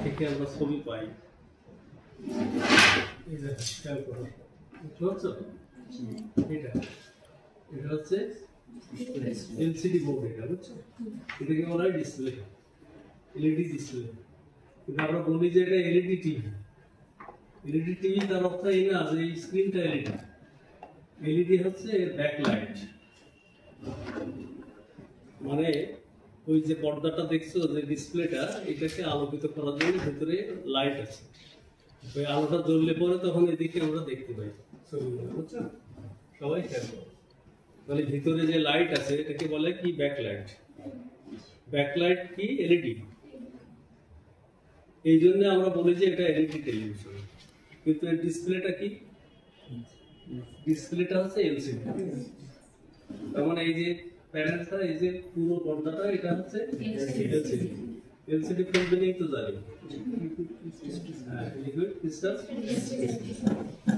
থেকে আমরা ছবি পাই। এই যে খেয়াল করো, বুঝতে পারছো? এটা হচ্ছে এলসিডি বোর্ড, এটা বুঝছো? এটাকে বলা হয় ডিসপ্লে, এলইডি ডিসপ্লে। কিন্তু আমরা বলি যে এটা এলইডি টিভি। এলইডি টিভি তার অর্থ এই না যে এই স্ক্রিনটা এলইডি। এলইডি হচ্ছে ব্যাকলাইট, মানে ওই যে পর্দাটা দেখছো যে ডিসপ্লেটা, এটাকে আলোকিত করার জন্য ভিতরে লাইট আছে। ওই আলোটা জ্বললে পরে তখন এদিকে আমরা দেখতে পাই ছবিগুলো, বুঝছো? সবাই খেয়াল করো। তাহলে ভিতরে যে লাইট আছে এটাকে বলে কি? ব্যাকলাইট। ব্যাকলাইট কি? এলইডি। এই জন্য আমরা বলি যে এটা এলইডি টেলিভিশন। কিন্তু এর ডিসপ্লেটা কি? ডিসপ্লেটা হচ্ছে এলসিডি। তার মানে এই যে প্যানেলটা, এই যে পুরো পর্দাটা, এটা হচ্ছে এলসিডি। এলসিডি ফিল্ড নিয়ে তো জানি। Liquid crystal.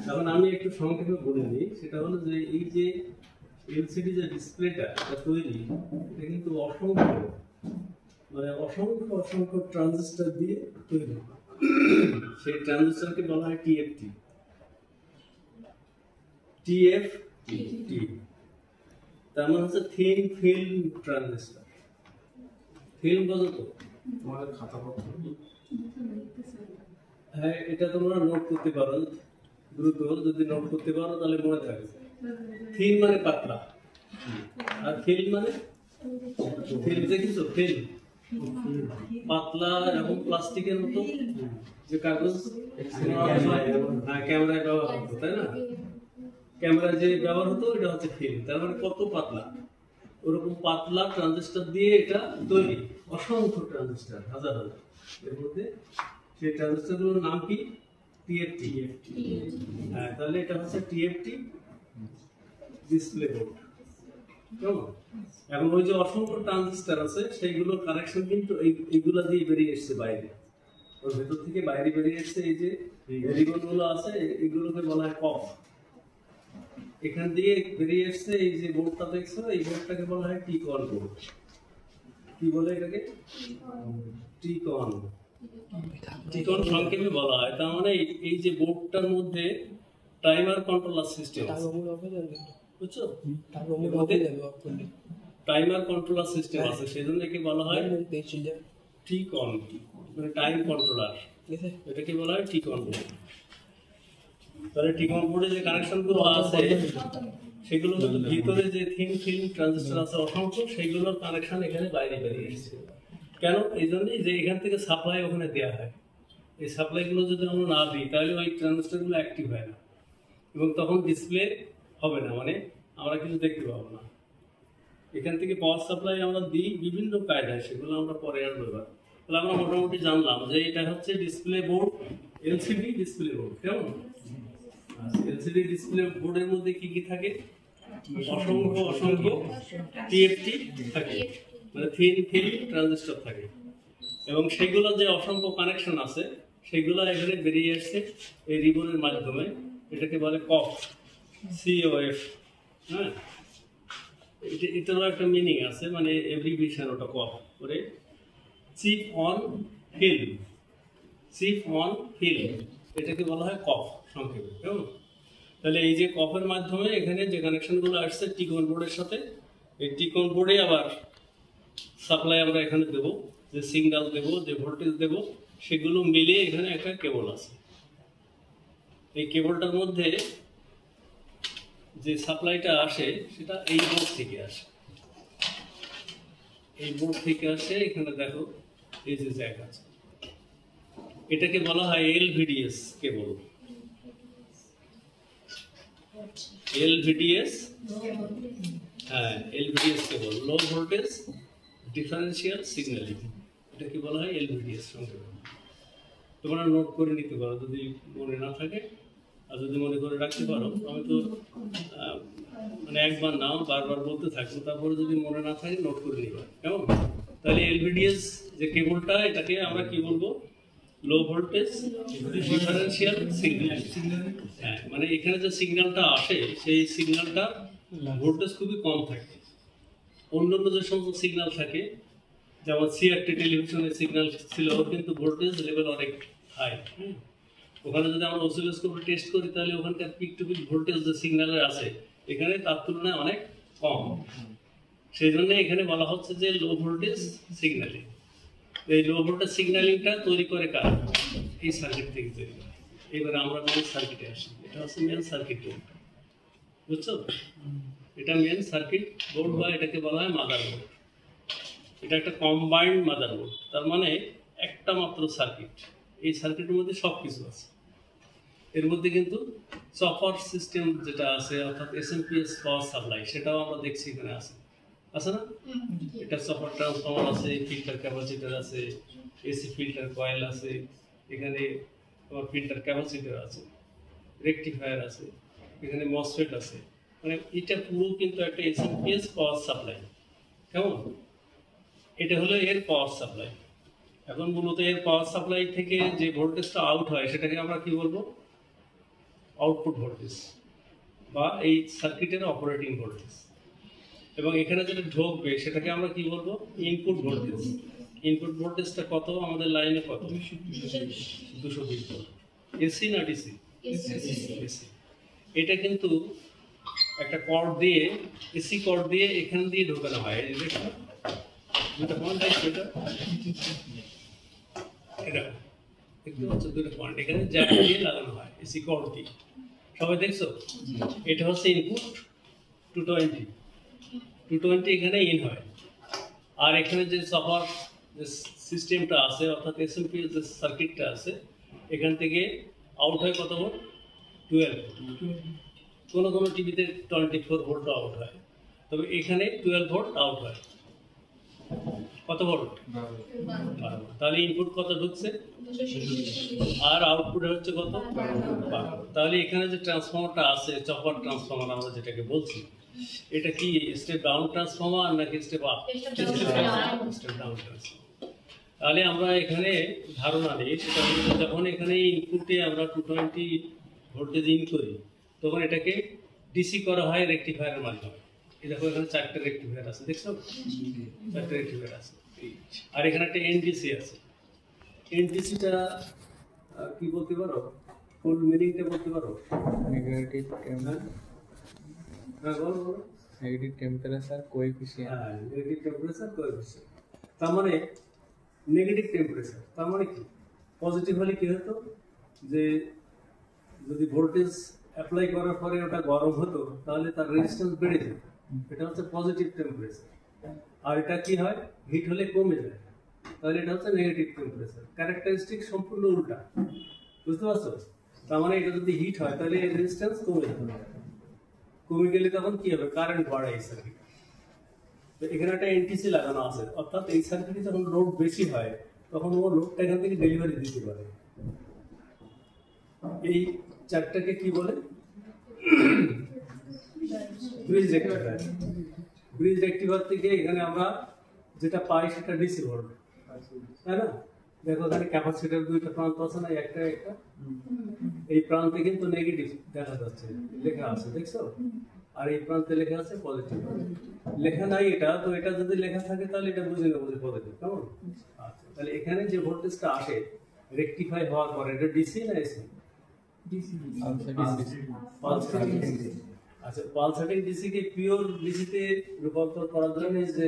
তখন আমি একটু সংক্ষেপে বলে নিই, সেটা হলো যে এই যে এলসিডি যে ডিসপ্লেটা তৈরি, এটা কিন্তু অসংখ্য ট্রানজিস্টর দিয়ে তৈরি। সেই ট্রানজিস্টরকে বলা হয় টিএফটি। টিএফটি তার মানে হচ্ছে থিন ফিল্ম ট্রানজিস্টর। ফিল্ম বোঝো তো? তোমাদের খাতাপত্র। হ্যাঁ, এটা তোমরা নোট করতে পারো, দ্রুত যদি নোট করতে পারো তাহলে মনে থাকবে। থিন মানে পাতলা, আর ফিল্ম মানে ফিল্ম। দেখিছো ফিল্ম? পাতলা এবং প্লাস্টিকের মতো যে কাগজ ক্যামেরায় ব্যবহার হতো, তাই না? ক্যামেরায় যে ব্যবহার হতো এটা হচ্ছে ফিল্ম। তার মানে কত পাতলা, ওরকম পাতলা ট্রানজিস্টর দিয়ে এটা তৈরি। অসংখ্য ট্রানজিস্টর, হাজার হাজার। এর মধ্যে সেই ট্রানজিস্টরগুলোর নাম কি? টিএফটি। হ্যাঁ, তাহলে এটা হচ্ছে টিএফটি ডিসপ্লে বোর্ড। কেমন? এখন ওই যে অসংখ্য ট্রানজিস্টর আছে, সেইগুলোর কানেকশন কিন্তু এইগুলা দিয়ে বেরিয়ে এসছে বাইরে। ওর ভেতর থেকে বাইরে বেরিয়ে এসছে এই যে রিবনগুলো আছে, এগুলোকে বলা হয় কফ। এখান দিয়ে বেরিয়ে এসছে এই যে বোর্ডটা দেখছো, এই বোর্ডটাকে বলা হয় টিকন বোর্ড। কি বলে এটাকে? টিকন। টিকন সংক্ষেপে বলা হয়। তার মানে এই যে বোর্ডটার মধ্যে টাইমার কন্ট্রোলার সিস্টেম আছে, বুঝছো? টাইমার কন্ট্রোলার সিস্টেম আছে, সেজন্য একে বলা হয় টিকন, মানে টাইম কন্ট্রোলার। এটাকে বলা হয় টিকন বোর্ড। তাহলে টিকন বোর্ডে যে কানেকশনগুলো আছে সেগুলো কিন্তু ভিতরে যে থিন ফিল্ম ট্রানজিস্টর আছে অসংখ্য, সেগুলোর কানেকশন এখানে বাইরে বেরিয়ে এসেছে। কেন? এই জন্যই যে এখান থেকে সাপ্লাই ওখানে দেওয়া হয়। এই সাপ্লাইগুলো যদি আমরা না দিই তাহলে ওই ট্রানজিস্টরগুলো অ্যাক্টিভ হয় না, এবং তখন ডিসপ্লে হবে না, মানে আমরা কিছু দেখতে পাবো না। এখান থেকে পাওয়ার সাপ্লাই আমরা দিই বিভিন্ন কায়দায়, সেগুলো আমরা পরে আর বলবো। তাহলে আমরা মোটামুটি জানলাম যে এটা হচ্ছে display board, LCD display board. কেমন? এলসিডি ডিসপ্লে বোর্ডের মধ্যে কি কি থাকে? অসংখ্য টিএফটি থাকে, মানে থিন ফিল্ম ট্রানজিস্টর থাকে, এবং সেগুলো যে অসংখ্য কানেকশন আছে সেগুলো এখানে বেরিয়ে আসছে এই রিবনের মাধ্যমে। এটাকে বলে কফ, COF। হ্যাঁ, এটারও একটা মিনিং আছে, মানে এভরিভিশন ওটা কফ করে। Chip on film, chip on film, এটাকে বলা হয় কফ সংক্ষেপে। কেমন? তাহলে এই যে কফের মাধ্যমে এখানে যে কানেকশনগুলো আসছে টিকন বোর্ডের সাথে, এই টিকন বোর্ডে আবার সাপ্লাই আমরা এখানে দেবো, যে সিগন্যাল দেবো, যে ভোল্টেজ দেবো, সেগুলো মিলিয়ে এখানে একটা কেবল আছে। এই কেবলটার মধ্যে যে সাপ্লাইটা আসে সেটা এই বোর্ড থেকে আসে। এই বোর্ড থেকে আসে, এখানে দেখো এই যে জ্যাক আছে, এটাকে বলা হয় LVDS কেবল। LVDS, হ্যাঁ, LVDS কেবল, লো ভোল্টেজ ডিফারেন্সিয়াল সিগন্যালিং। এটাকে বলা হয় LVDS সংক্ষেপে। তোমরা নোট করে নিতে পারো যদি মনে না থাকে, আর যদি মনে করে রাখতে পারো। আমি তো মানে একবার নাও বারবার বলতে থাকবো, তারপরে যদি মনে না থাকে নোট করে নিবা। কেমন? তাহলে LVDS যে কেবলটা, এটাকে আমরা কি বলবো? Low voltage differential signal. হ্যাঁ, মানে এখানে যে সিগন্যালটা আসে সেই সিগন্যালটা ভোল্টেজ খুবই কম থাকে। অন্যান্য যে সমস্ত সিগন্যাল থাকে যেমন সিআরটি টেলিভিশনের সিগন্যাল ছিল, কিন্তু ভোল্টেজ লেভেল অনেক হাই। ওখানে যদি আমরা অসিলোস্কোপে টেস্ট করি তাহলে ওখানকার পিক টু পিক ভোল্টেজ যে সিগন্যালের আছে এখানে তার তুলনায় অনেক কম। সেই জন্য এখানে বলা হচ্ছে যে লো ভোল্টেজ সিগন্যালিং। এই লো ভোল্টেজ সিগন্যালিংটা তৈরি করে কার? এই সার্কিট থেকে তৈরি করে। এবারে আমরা মেন সার্কিটে আসি। এটা হচ্ছে মেন সার্কিট বোর্ড, বুঝছো? এটা মেন সার্কিট বোর্ড বা এটাকে বলা হয় মাদারবোর্ড। এটা একটা কম্বাইন্ড মাদারবোর্ড, তার মানে একটা মাত্র সার্কিট। এই সার্কিটের মধ্যে সব কিছু আছে। এর মধ্যে কিন্তু চপার সিস্টেম যেটা আছে, অর্থাৎ এসএমপিএস পাওয়ার সাপ্লাই, সেটাও আমরা দেখছি এখানে আছে না? এটা চপার ট্রান্সফর্মার আছে, ফিল্টার ক্যাপাসিটার আছে, এসি ফিল্টার কয়েল আছে, এখানে তোমার ফিল্টার ক্যাপাসিটার আছে, রেকটিফায়ার আছে, এখানে মসফেট আছে। মানে এটা পুরো কিন্তু একটা এসএমপিএস পাওয়ার সাপ্লাই। কেমন? এটা হলো এর পাওয়ার সাপ্লাই। এখন মূলত এর পাওয়ার সাপ্লাই থেকে যে ভোল্টেজটা আউট হয় সেটাকে আমরা কি বলবো? আউটপুট ভোল্টেজ বা এই সার্কিটের অপারেটিং ভোল্টেজ। এবং এখানে যেটা ঢোকবে সেটাকে আমরা কি বলবো? Input voltage. ইনপুট ভোল্টেজটা কত আমাদের লাইনে? কত? 220 ভোল্ট। এসি না ডিসি? এসি। এটা কিন্তু একটা কর্ড দিয়ে, এসি কর্ড দিয়ে এখান দিয়ে ঢোকানো হয়। এই দেখো দুটো পয়েন্ট আছে, এটা দেখতে পাচ্ছ দুটো পয়েন্ট, এখানে জ্যাক দিয়ে লাগানো হয় এসি কর্ড দিয়ে। সবাই দেখছো? এটা হচ্ছে ইনপুট 220 এখানে ইন হয়। আর এখানে যে সফার যে সিস্টেমটা আছে, অর্থাৎ এসএমপি যে সার্কিটটা আছে, এখান থেকে আউট হয় কত ভোল্ট? 12। কোনো কোনো টিভিতে 24 ভোল্ট আউট হয়, তবে এখানে 12 ভোল্ট আউট হয়। কত ভোল্ট? 12। তাহলে ইনপুট কত ঢুকছে? আর আউটপুট হচ্ছে কত? 12। তাহলে এখানে যে ট্রান্সফর্মারটা আছে, চপার ট্রান্সফর্মার আমরা যেটাকে বলছি, এটা কি স্টেপ ডাউন ট্রান্সফর্মার নাকি step up? Step down transformer. তাহলে আমরা এখানে ধারণা নিই, সেটা হলো যখন এখানে ইনপুটে আমরা 220 ভোল্টেজ ইন করি, তখন এটাকে ডিসি করা হয় রেকটিফায়ারের মাধ্যমে। এই দেখো এখানে 4টা রেকটিফায়ার আছে, দেখছো? 4টা রেকটিফায়ার আছে। আর এখানে একটা এনডিসি আছে। এনডিসিটা কি বলতে পারো? ফুল মিনিংটা বলতে পারো? Negative negative temperature coefficient. হ্যাঁ, নেগেটিভ টেম্পারেচার কোএফিসিয়েন্ট। তার মানে নেগেটিভ টেম্পারেচার তার মানে কি? পজিটিভ হলে কি হতো? যে যদি ভোল্টেজ অ্যাপ্লাই করার পরে ওটা গরম হতো তাহলে তার রেজিস্ট্যান্স বেড়ে যেত, এটা হচ্ছে পজিটিভ টেম্পারেচার। আর এটা কি হয়? হিট হলে কমে যায়, তাহলে এটা হচ্ছে নেগেটিভ টেম্পারেচার। ক্যারেক্টারিস্টিক সম্পূর্ণ উল্টা, বুঝতে পারছো? তার মানে এটা যদি হিট হয় তাহলে এর রেজিস্ট্যান্স কমে যাবে, কমে গেলে তখন কি হবে? কারেন্ট বাড়ে এই সার্কিট। তো এখানে একটা এনটিসি লাগানো আছে, অর্থাৎ এই সার্কিটে যখন লোড বেশি হয় তখন ও লোডটা এখান থেকে ডেলিভারি দিতে পারে। এই চারটাকে কি বলে? Bridge rectifier. ব্রিজ রেক্টিফায়ার থেকে এখানে আমরা যেটা পাই সেটা ডিসি ভোল্ট, তাই না? দেখো এখানে ক্যাপাসিটর দুইটা প্রান্ত আছে না, একটা একটা। এই প্রান্তে কিন্তু নেগেটিভ দেখা যাচ্ছে, লেখা আছে, দেখছো? আর এই প্রান্তে লেখা আছে পজিটিভ। লেখা নাই এটা, তো এটা যদি লেখা থাকে তাহলে এটা বুঝে নেবো যে পজিটিভ। কেমন? আচ্ছা, তাহলে এখানে যে ভোল্টেজটা আসে রেকটিফাই হওয়ার পরে, এটা ডিসি না এসি? আচ্ছা, পালসেটিং ডিসি কে পিওর ডিসিতে রূপান্তর করার জন্য যে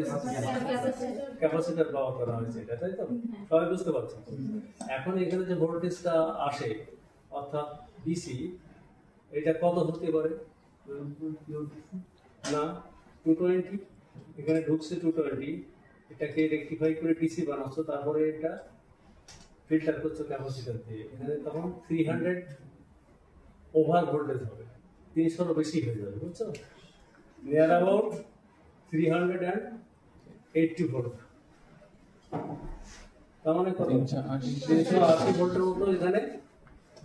ক্যাপাসিটর ব্যবহার করা হয়েছে, এটা তাই তো? সবাই বুঝতে পারছো? এখন এখানে যে ভোল্টেজটা আসে অর্থাৎ ডিসি, এটা কত হতে পারে? না, 220। এখানে ঢুকছে 220, এটাকে রেকটিফাই করে ডিসি বানাচ্ছো, তারপরে এটা ফিল্টার করছো ক্যাপাসিটর দিয়ে। এখানে তখন 300 ওভার ভোল্টেজ হবে, 300 বেশি হয়ে যাবে, বুঝছো? Near about 380 volt. তার মানে কত? 380 ভোল্টের মতো এখানে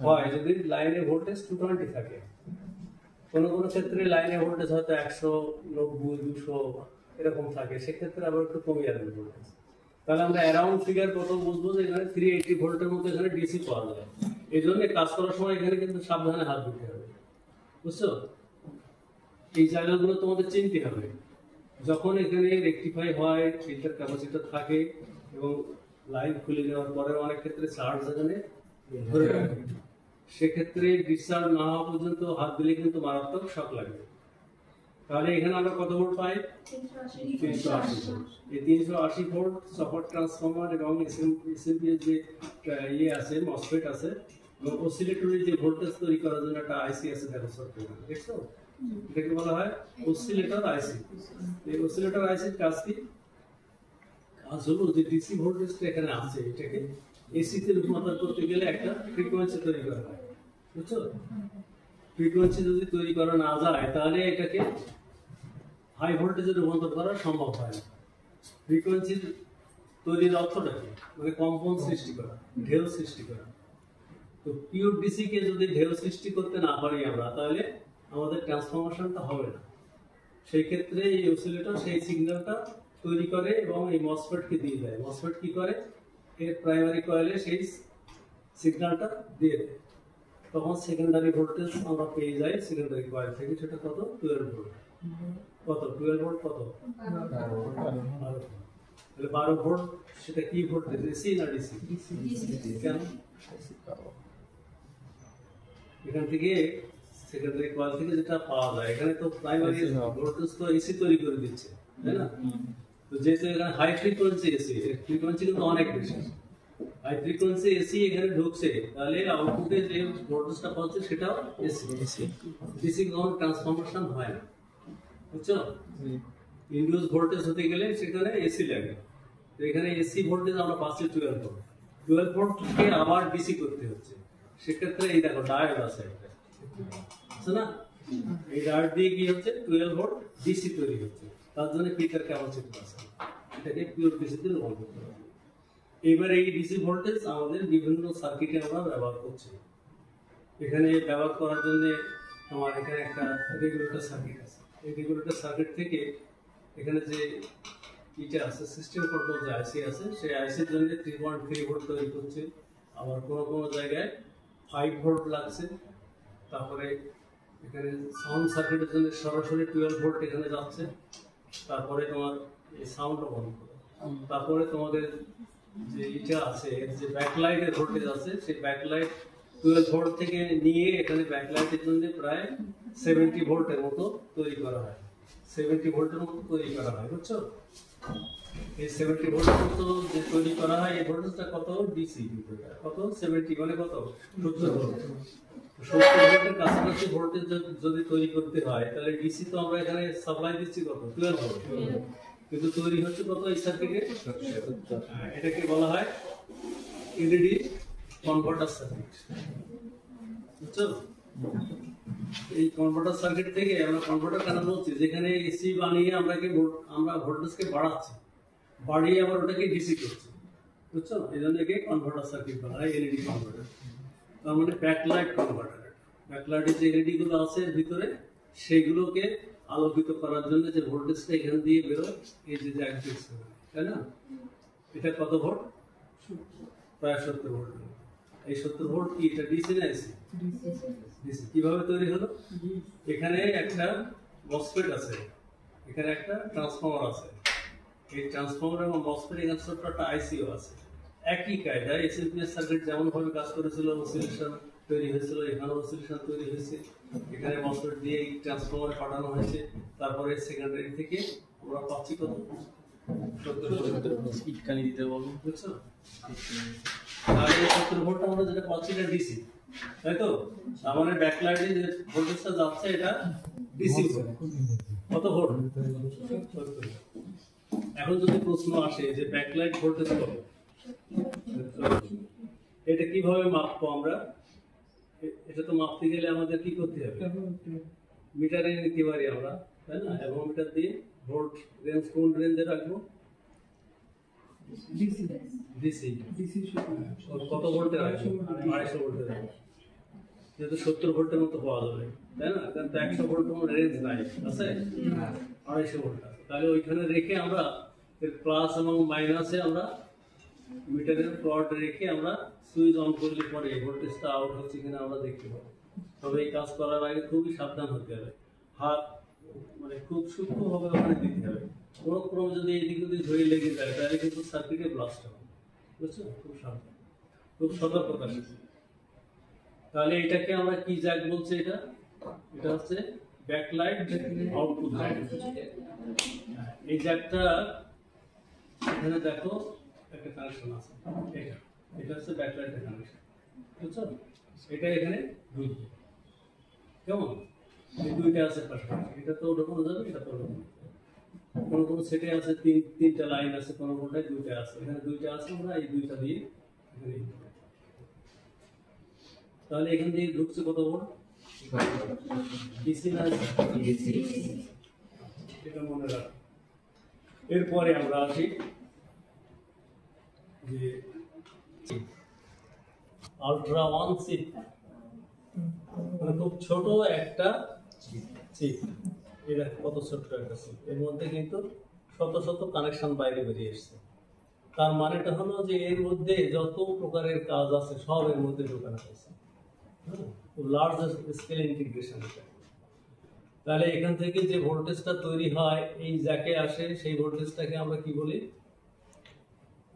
হয় যদি লাইনে ভোল্টেজ 220 থাকে। কোনো কোনো ক্ষেত্রে লাইনে ভোল্টেজ হয়তো 190, 200 এরকম থাকে, সেক্ষেত্রে আবার একটু কমে যাবে ভোল্টেজ। তাহলে আমরা অ্যারাউন্ড ফিগার কত বুঝবো? যে এখানে 380 ভোল্টের মধ্যে এখানে ডিসি পাওয়া যায়। এই জন্য কাজ করার সময় এখানে কিন্তু সাবধানে হাত দিতে হবে, বুঝছো? এই জায়গাগুলো তোমাদের চিনতে হবে। যখন এখানে রেকটিফাই হয়, ফিল্টার ক্যাপাসিটর থাকে এবং লাইন খুলে দেওয়ার পরে অনেক ক্ষেত্রে চার্জ এখানে ধরে রাখে, সেক্ষেত্রে ডিসচার্জ না হওয়া পর্যন্ত হাত দিলে কিন্তু মারাত্মক শক লাগবে। তাহলে এখানে আমরা কত ভোল্ট পাই? 380 ভোল্ট। এই 380 ভোল্ট সাপোর্ট ট্রান্সফরমার এবং এসএমপি এর যে ইয়ে আছে, মসফেট আছে, এবং অসিলেটরি যে ভোল্টেজ তৈরি করার জন্য একটা আইসি আছে, দেখো সফটওয়্যার, দেখছো? এটাকে বলা হয় অসিলেটর আইসি। এই অসিলেটর আইসির কাজ কি? কাজ হলো যে ডিসি ভোল্টেজটা এখানে আছে, এটাকে এসি তে রূপান্তর করতে গেলে একটা ফ্রিকোয়েন্সি তৈরি করা হয়, বুঝছো? ফ্রিকোয়েন্সি যদি তৈরি করা না যায় তাহলে এটাকে হাই ভোল্টেজে রূপান্তর করা সম্ভব হয় না। ফ্রিকোয়েন্সি তৈরির অর্থটা কি? মানে কম্পন সৃষ্টি করা, ঢেউ সৃষ্টি করা। তো পিওর ডিসি কে যদি ঢেউ সৃষ্টি করতে না পারি আমরা, তাহলে আমাদের ট্রান্সফরমেশনটা হবে না। সেই ক্ষেত্রে এই অসিলেটর সেই সিগন্যালটা তৈরি করে এবং এই মসফেট কে দিয়ে দেয়। মসফেট কি করে? এর প্রাইমারি কয়েলে সেই সিগন্যালটা দিয়ে দেয়, তখন সেকেন্ডারি ভোল্টেজ আমরা পেয়ে যাই সেকেন্ডারি কয়েল থেকে। সেটা কত? 12 ভোল্ট। কত? 12 ভোল্ট কত? 12 ভোল্ট। সেটা কি ভোল্টেজ? এসি না ডিসি? কেন? এখান থেকে সেকেন্ডারি কয়েল থেকে যেটা পাওয়া যায়, এখানে তো প্রাইমারি ভোল্টেজ তো এসি তৈরি করে দিচ্ছে, তাই না? তো যেহেতু এখানে হাই ফ্রিকোয়েন্সি এসি, ফ্রিকোয়েন্সি কিন্তু অনেক বেশি, হাই ফ্রিকোয়েন্সি এসি এখানে ঢুকছে, তাহলে আউটপুটে যে ভোল্টেজটা পাচ্ছে সেটাও এসি। ডিসি কোনো ট্রান্সফরমেশন হয় না, বুঝছো? ইনডিউস ভোল্টেজ হতে গেলে সেখানে এসি লাগে। তো এখানে এসি ভোল্টেজ আমরা পাচ্ছি 12 ভোল্ট। 12 ভোল্টকে আবার ডিসি করতে হচ্ছে। সেক্ষেত্রে এই দেখো ডায়োড আছে একটা, আছে না? এই ডায়োড দিয়ে কি হচ্ছে? 12 ভোল্ট ডিসি তৈরি হচ্ছে। তার জন্য ফিল্টার ক্যাপাসিটর আছে, এটাকে পিওর ডিসিতে রূপান্তর করা হয়। এবার এই ডিসি ভোল্টেজ আমাদের বিভিন্ন সার্কিটে আমরা ব্যবহার করছি। এখানে ব্যবহার করার জন্য আমার এখানে একটা রেগুলেটর সার্কিট আছে। এই রেগুলেটর সার্কিট থেকে এখানে যে ইটা আছে, সিস্টেম কন্ট্রোল যে আইসি আছে, সেই আইসির জন্য 3.3 ভোল্ট তৈরি করছে। আবার কোনো জায়গায় 5 ভোল্ট লাগছে। তারপরে এখানে সাউন্ড সার্কিটের জন্য সরাসরি 12 ভোল্ট এখানে যাচ্ছে। তারপরে তোমার এই সাউন্ডটা বন্ধ করে, তারপরে তোমাদের যে ইটা আছে, যে ব্যাকলাইটের ভোল্টেজ আছে, সেই ব্যাকলাইট 12 ভোল্ট থেকে নিয়ে এখানে ব্যাকলাইটের জন্য প্রায় 70 ভোল্টের মতো তৈরি করা হয়। 70 ভোল্টের মতো তৈরি করা হয়, বুঝছো? এই 70 ভোল্টের মতো যে তৈরি করা হয়, এই ভোল্টেজটা কত? ডিসি কত? 70 মানে কত? 70 ভোল্ট। 70 ভোল্টের কাছাকাছি ভোল্টেজ যদি তৈরি করতে হয়, তাহলে ডিসি তো আমরা এখানে সাপ্লাই দিচ্ছি কত? 12 ভোল্ট, কিন্তু তৈরি হচ্ছে কত এই সার্কিটে? এটাকে বলা হয় এডিডি কনভার্টার সার্কিট, বুঝছো? এই কনভার্টার সার্কিট থেকে আমরা কনভার্টার কেন বলছি? যেখানে এসি বানিয়ে আমরা ভোল্টেজকে বাড়াচ্ছি, বাড়িয়ে আবার ওটাকে ডিসি করছি, বুঝছো? এই জন্য একে কনভার্টার সার্কিট বলা হয়, এলইডি কনভার্টার। তার মানে ব্যাকলাইট কনভার্টার। ব্যাকলাইটের যে এলইডি গুলো আছে ভিতরে, সেইগুলোকে আলোকিত করার জন্য যে ভোল্টেজটা এখান দিয়ে বেরোয়, এই যে অ্যাক্সিস, তাই না? এটা কত ভোল্ট? প্রায় 70 ভোল্ট। এই 70 ভোল্ট কি এটা ডিসি না এসি? ডিসি। কিভাবে তৈরি হলো? এখানে একটা মসফেট আছে, এখানে একটা ট্রান্সফরমার আছে। এই ট্রান্সফরমার এবং মসফেট এখানে ছোট্ট একটা আইসিও আছে। একই কায়দায় এসএমপিএস সার্কিট যেমন ভাবে কাজ করেছিল, অসিলেশন তৈরি হয়েছিল, এখানে অসিলেশন তৈরি হয়েছে। এখানে মসফেট দিয়ে এই ট্রান্সফরমারে পাঠানো হয়েছে। তারপরে সেকেন্ডারি থেকে আমরা পাচ্ছি কত? 70 ইটকানি দিতে বলবো, বুঝছো? আর এই 70 ভোল্ট আমরা যেটা পাচ্ছি এটা ডিসি, তাই তো? মানে ব্যাকলাইটে যে ভোল্টেজটা যাচ্ছে এটা ডিসি। কত ভোল্ট? 70। এখন যদি প্রশ্ন আসে যে ব্যাকলাইট ভোল্টেজ কত, এটা কিভাবে মাপবো আমরা? এটা তো মাপতে গেলে আমাদের কি করতে হবে? মিটারে নিতে পারি আমরা, তাই না? এবং মিটার দিয়ে ভোল্ট রেঞ্জ কোন রেঞ্জে রাখবো? ডিসি কত ভোল্টে রাখবো? 250 ভোল্টে রাখবো, যেহেতু 70 ভোল্টের মতো পাওয়া যাবে, তাই না? কারণ 100 ভোল্ট কোনো রেঞ্জ নাই, আছে 250 ভোল্ট। তাহলে ওইখানে রেখে আমরা প্লাস এবং মাইনাসে আমরা মিটারের প্লট রেখে আমরা সুইচ অন করলে পরে ভোল্টেজটা আউট হচ্ছে কিনা আমরা দেখতে পাবো। তবে এই কাজ করার আগে খুবই সাবধান হতে হবে। হাত মানে খুব সূক্ষ্মভাবে ওখানে দিতে হবে। কোনো ক্রম যদি এদিকে যদি ধরে লেগে যায় তাহলে কিন্তু সার্কিটে ব্লাস্ট হবে, বুঝছো? খুব সতর্কতার সাথে। তাহলে এটাকে আমরা কি জ্যাক বলছি? এটা হচ্ছে ব্যাকলাইট আউটপুট জ্যাক। এই জ্যাকটা এখানে দেখো একটা কানেকশন আছে, এটা হচ্ছে ব্যাকলাইটের কানেকশন, বুঝছো? এটা এখানে ঢুকবে, কেমন? এই দুইটা আছে পাশাপাশি, এটা তো ঢোকানো যাবে, এটা তো ঢোকানো যাবে। কোনো সেটে আছে তিনটা লাইন আছে, কোনোটায় দুইটা আছে, এখানে দুইটা আছে, আমরা এই দুইটা দিয়ে এখানে। তাহলে এখান দিয়ে ঢুকছে কত ভোল্ট? ডিসি না এসি? এটা মনে রাখ। এরপরে আমরা আসি যে আলট্রা ওয়ান চিপ, মানে খুব ছোট একটা চিপ। এটা কত ছোট্ট একটা চিপ, এর মধ্যে কিন্তু শত শত কানেকশন বাইরে বেরিয়ে এসছে। তার মানেটা হলো যে এর মধ্যে যত প্রকারের কাজ আছে সব এর মধ্যে ঢোকানো হয়েছে, লার্জ স্কেল ইন্টিগ্রেশন। তাহলে এখান থেকে যে ভোল্টেজটা তৈরি হয় এই জ্যাকে আসে, সেই ভোল্টেজটাকে আমরা কি বলি?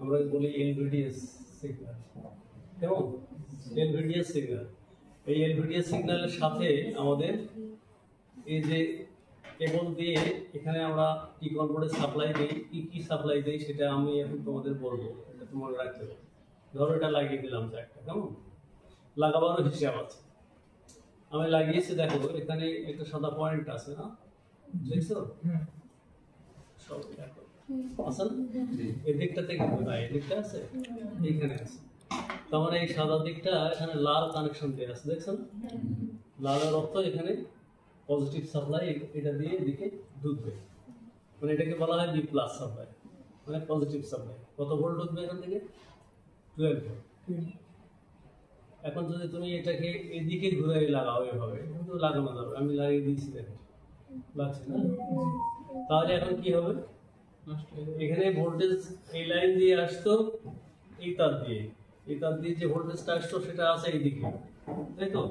আমরা বলি এলভিডিএস সিগন্যাল। কেমন? LVDS signal. এই এলভিডিএস সিগন্যালের সাথে আমাদের এই যে কেবল দিয়ে এখানে আমরা টি কনভার্টারে সাপ্লাই দিই, কি সাপ্লাই দিই সেটা আমি এখন তোমাদের বলবো, এটা তোমার রাখতে হবে। ধরো এটা লাগিয়ে দিলাম জ্যাকটা, কেমন? লাগাবারও হিসাব আছে। আমি লাগিয়েছি, দেখো এখানে একটা সাদা পয়েন্ট আছে না, দেখছো? সব দেখো আছে না? এই দিকটা থেকে কোথায়? এই দিকটা আছে, এইখানে আছে। তার মানে এই সাদা দিকটা এখানে লাল কানেকশন দিয়ে আছে, দেখছো না? লালের অর্থ এখানে পজিটিভ সাপ্লাই, এটা দিয়ে এদিকে ঢুকবে, মানে এটাকে বলা হয় বি প্লাস সাপ্লাই, মানে পজিটিভ সাপ্লাই। কত ভোল্ট ঢুকবে এখান থেকে? 12 ভোল্ট। এখন যদি তুমি এটাকে এদিকে ঘুরে লাগাও এভাবে, কিন্তু লাগানো যাবে, আমি লাগিয়ে দিয়েছি, দেখো লাগছে না? তাহলে এখন কি হবে? এখানে ভোল্টেজ এই লাইন দিয়ে আসতো, এই তার দিয়ে যে ভোল্টেজটা আসতো সেটা আছে এইদিকে, তাই তো?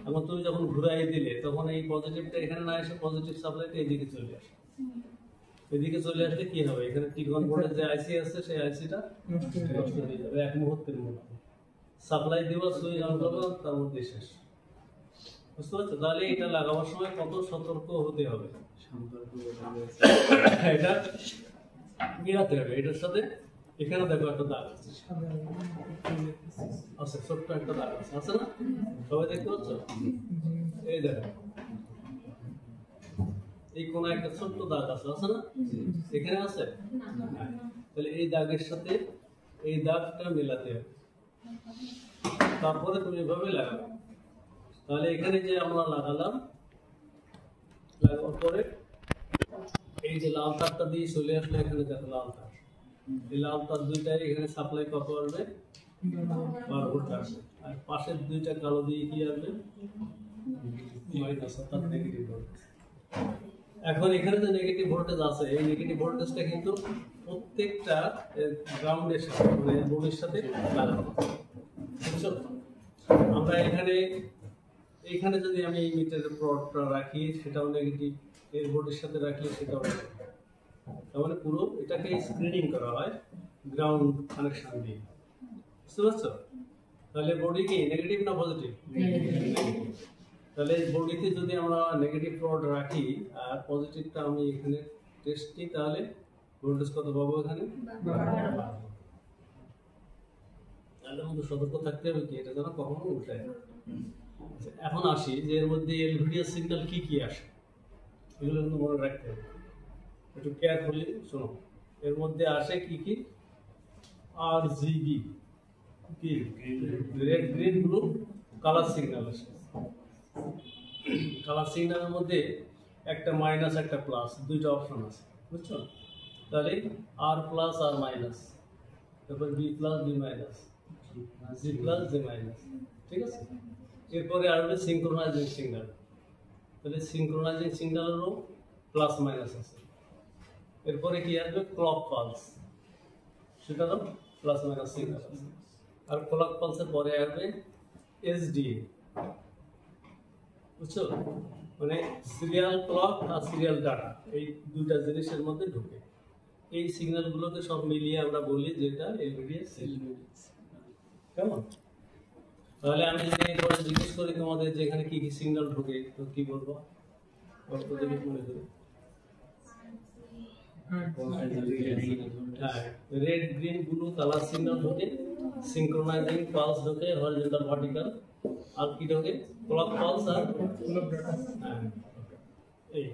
এখন তুমি যখন ঘুরাই দিলে তখন এই পজিটিভটা এখানে না এসে পজিটিভ সাপ্লাইটা এইদিকে চলে আসে। এদিকে চলে আসলে কি হবে? এখানে টি কনভার্টারের যে আইসি আছে সেই আইসিটা নষ্ট হয়ে যাবে এক মুহূর্তের মধ্যে। সাপ্লাই দেওয়া সুইচ অন করবে, তার মধ্যে শেষ। বুঝতে পারছো? তাহলে এটা লাগাবার সময় কত সতর্ক হতে হবে, এটা মিলাতে হবে এটার সাথে। এখানে দেখো একটা দাগ আছে, ছোট্ট একটা দাগ আছে না? সবাই দেখতে পাচ্ছ? এই দেখো এই কোন একটা ছোট্ট দাগ আছে না? এখানে আছে। তাহলে এই দাগের সাথে এই দাগটা মেলাতে হবে, তারপরে তুমি এভাবে লাগাবে। তাহলে এখানে যে আমরা লাগালাম, লাগানোর পরে এই যে লাল তারটা দিয়ে চলে আসলে এখানে দেখো লাল তার, এই লাল তার দুইটাই এখানে সাপ্লাই কত আসবে? 12 ভোল্ট আসবে। আর পাশের দুইটা কালো দিয়ে কি আসবে? মাইনাস, অর্থাৎ নেগেটিভ ভোল্টেজ। এখন এখানে যে নেগেটিভ ভোল্টেজ আছে, এই নেগেটিভ ভোল্টেজটা কিন্তু প্রত্যেকটা গ্রাউন্ডের সাথে, মানে বোর্ডের সাথে লাগানো। বুঝছো? আমরা এখানে যদি আমি এই মিটারের প্রডটা রাখি, সেটাও নেগেটিভ, এর বোর্ডের সাথে রাখি সেটাও নেগেটিভ। তার মানে পুরো এটাকে স্ক্রিনিং করা হয় গ্রাউন্ড কানেকশন দিয়ে। বুঝতে পারছো? তাহলে বডি কি নেগেটিভ না পজিটিভ? তাহলে বডিতে যদি আমরা নেগেটিভ প্রড রাখি আর পজিটিভটা আমি এখানে টেস্ট করি, তাহলে ভোল্টেজ কত পাবো এখানে? তাহলে আমাদের সতর্ক থাকতে হবে কি এটা যেন কখনো উল্টায় না। এখন আসি যে এর মধ্যে এলভিডিএস সিগন্যাল কি আসে, এগুলো কিন্তু মনে রাখতে হবে, একটু কেয়ারফুলি শোনো। এর মধ্যে আসে কি? RGB, কি? Red, green, blue colour signal আসে। কালার সিগন্যালের মধ্যে একটা মাইনাস একটা প্লাস, দুইটা অপশন আছে, বুঝছো? তাহলে আর প্লাস আর মাইনাস, তারপর B plus B minus, G plus G minus, ঠিক আছে? এরপরে আসবে সিঙ্ক্রোনাইজিং সিগন্যাল। তাহলে সিঙ্ক্রোনাইজিং সিগন্যালেরও প্লাস মাইনাস আছে। এরপরে কি আসবে? ক্লক পালস, সেটারও প্লাস মাইনাস সিগন্যাল আছে। আর ক্লক পালসের পরে আসবে SDA, বুঝছো? মানে সিরিয়াল ক্লক আর সিরিয়াল ডাটা এই দুইটা জিনিসের মধ্যে ঢুকে। এই সিগন্যালগুলোকে সব মিলিয়ে আমরা বলি যেটা এলভিডিএস। কেমন? তাহলে আমি যদি এরপরে জিজ্ঞেস করি তোমাদের যে এখানে কি কি সিগন্যাল ঢোকে, তো কি বলবো? মনে করি red green blue colour signal ঢোকে, সিঙ্ক্রোনাইজিং পালস ঢোকে, হরিজন্টাল ভার্টিক্যাল, আর কি ঢোকে? ক্লক পালস আর এই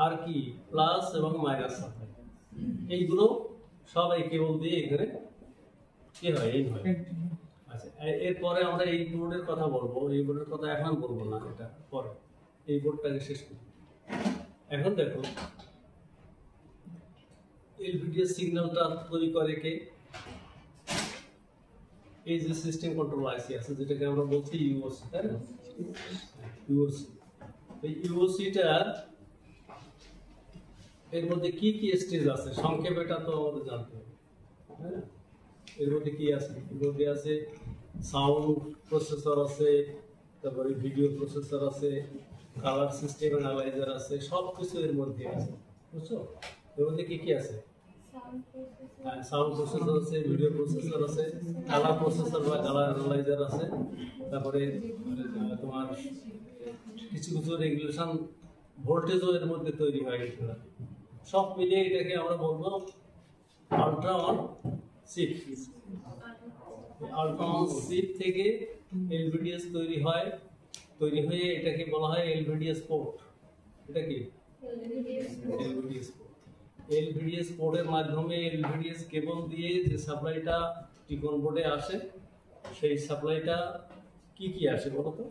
আর কি প্লাস এবং মাইনাস সাপ্লাই। এইগুলো সব এই কেবল দিয়ে এখানে কি হয়, এই হয়। আচ্ছা, এরপরে আমরা এই বোর্ডের কথা বলবো। এই বোর্ডের কথা এখন বলবো না, এটা পরে, এই বোর্ডটাকে শেষ করি। এখন দেখো এলভিডিএস সিগন্যালটা তৈরি করে কে? এই যে সিস্টেম কন্ট্রোল আইসি আছে যেটাকে আমরা বলছি ইউওসি, তাই না? ইউওসি। এই ইউওসিটা এর মধ্যে কি কি স্টেজ আছে সংক্ষেপে এটা তো আমাদের জানতে হবে, তাই না? এর মধ্যে কি আছে? এর মধ্যে আছে সাউন্ড প্রসেসর আছে, তারপরে ভিডিও প্রসেসর আছে, কালার সিস্টেম অ্যানালাইজার আছে, সব কিছু এর মধ্যে আছে, বুঝছো? এর মধ্যে কি কি আছে? সাউন্ড প্রসেসর আছে, ভিডিও প্রসেসর আছে, কালার প্রসেসর বা কালার অ্যানালাইজার আছে, তারপরে তোমার কিছু কিছু রেগুলেশন ভোল্টেজও এর মধ্যে তৈরি হয়। সব মিলিয়ে এটাকে আমরা বলবো ultra on chip. Ultra on chip থেকে এলভিডিএস তৈরি হয়, তৈরি হয়ে এটাকে বলা হয় এলভিডিএস পোর্ট। এটা কি এলভিডিএস পোর্ট? এলভিডিএস পোর্টের মাধ্যমে এলভিডিএস কেবল দিয়ে যে সাপ্লাইটা টিকন বোর্ডে আসে, সেই সাপ্লাইটা কি কি আসে বলো তো?